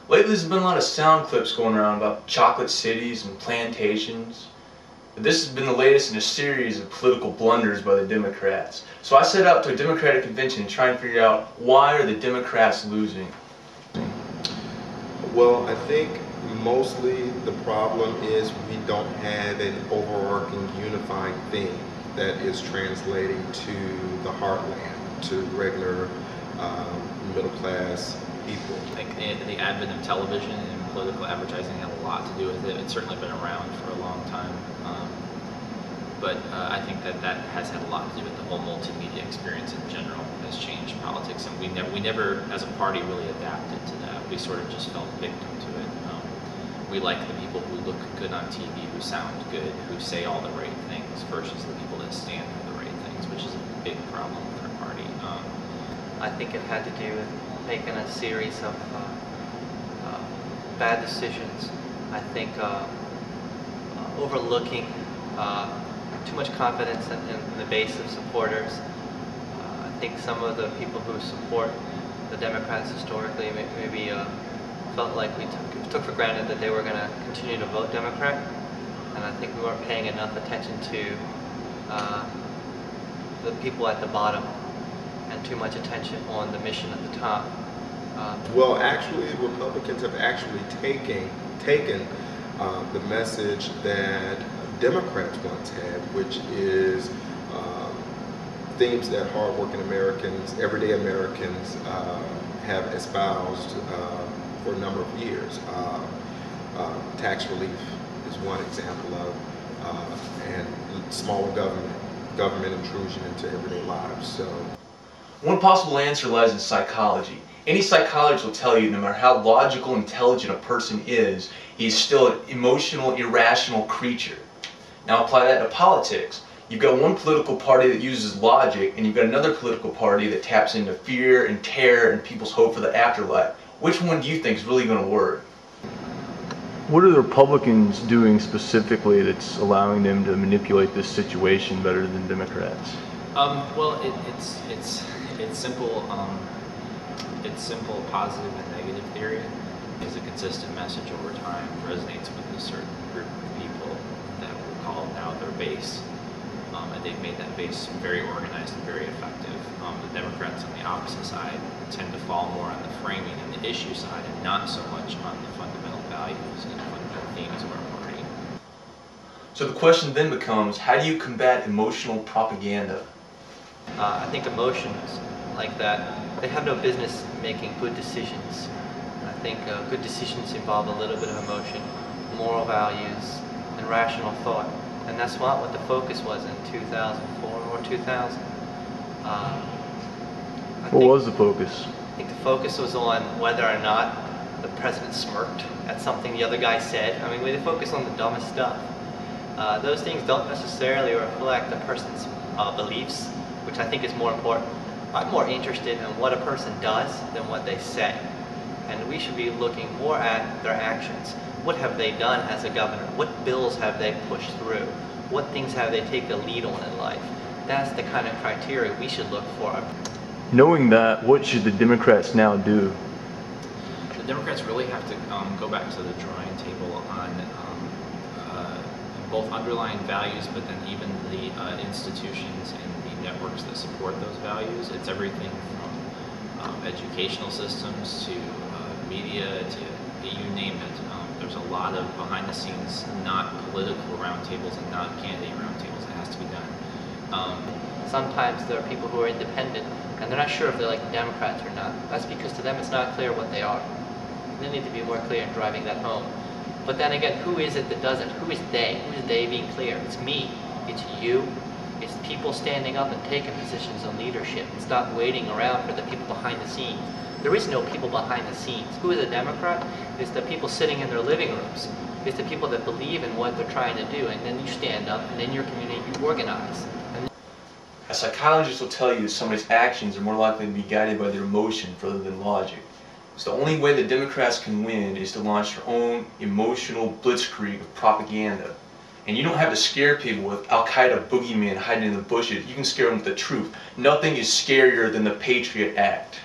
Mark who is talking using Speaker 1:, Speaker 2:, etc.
Speaker 1: Lately there's been a lot of sound clips going around about chocolate cities and plantations. But this has been the latest in a series of political blunders by the Democrats. So I set out to a Democratic convention to try and figure out, why are the Democrats losing?
Speaker 2: Well, I think mostly the problem is we don't have an overarching unifying theme that is translating to the heartland, to regular middle class people.
Speaker 3: I think the advent of television and political advertising had a lot to do with it. It's certainly been around for a long time. But I think that has had a lot to do with the whole multimedia experience in general has changed politics, and we never as a party really adapted to that. We sort of just fell victim to it. We like the people who look good on TV, who sound good, who say all the right things, versus the people that stand for the right things, which is a big problem with our party.
Speaker 4: I think it had to do with making a series of bad decisions. I think overlooking too much confidence in the base of supporters. I think some of the people who support the Democrats historically maybe felt like we took for granted that they were going to continue to vote Democrat, and I think we weren't paying enough attention to the people at the bottom and too much attention on the mission at the top.
Speaker 2: Well, actually, Republicans have actually taken the message that Democrats once had, which is themes that hardworking Americans, everyday Americans, have espoused for a number of years. Tax relief is one example of, and smaller government intrusion into everyday lives. So,
Speaker 1: one possible answer lies in psychology. Any psychologist will tell you no matter how logical and intelligent a person is, he's still an emotional, irrational creature. Now apply that to politics. You've got one political party that uses logic, and you've got another political party that taps into fear and terror and people's hope for the afterlife. Which one do you think is really going to work?
Speaker 5: What are the Republicans doing specifically that's allowing them to manipulate this situation better than Democrats?
Speaker 3: Well, it's simple. It's simple positive and negative theory. Is a consistent message over time, resonates with a certain group of people that we'll call now their base, and they've made that base very organized and very effective. The Democrats on the opposite side tend to fall more on the framing and the issue side, and not so much on the fundamental values and fundamental themes of our party.
Speaker 1: So the question then becomes, how do you combat emotional propaganda?
Speaker 4: I think emotions like that, they have no business making good decisions. I think good decisions involve a little bit of emotion, moral values, and rational thought. And that's what the focus was in 2004 or 2000.
Speaker 5: What was the focus?
Speaker 4: I think the focus was on whether or not the president smirked at something the other guy said. I mean, they focus on the dumbest stuff. Those things don't necessarily reflect the person's beliefs, which I think is more important. I'm more interested in what a person does than what they say. And we should be looking more at their actions. What have they done as a governor? What bills have they pushed through? What things have they taken the lead on in life? That's the kind of criteria we should look for.
Speaker 5: Knowing that, what should the Democrats now do?
Speaker 3: The Democrats really have to go back to the drawing table on both underlying values, but then even the institutions and the networks that support those values. It's everything from educational systems to media to you name it. There's a lot of behind the scenes, not political roundtables and not candidate roundtables that has to be done.
Speaker 4: Sometimes there are people who are independent and they're not sure if they like the Democrats or not. That's because to them it's not clear what they are. They need to be more clear in driving that home. But then again, who is it that doesn't? Who is they? Who is they being clear? It's me. It's you. It's people standing up and taking positions of leadership and stop waiting around for the people behind the scenes. There is no people behind the scenes. Who is a Democrat? It's the people sitting in their living rooms. It's the people that believe in what they're trying to do, and then you stand up, and in your community you organize.
Speaker 1: A psychologist will tell you that somebody's actions are more likely to be guided by their emotion rather than logic. So the only way the Democrats can win is to launch their own emotional blitzkrieg of propaganda. And you don't have to scare people with Al-Qaeda boogeyman hiding in the bushes. You can scare them with the truth. Nothing is scarier than the Patriot Act.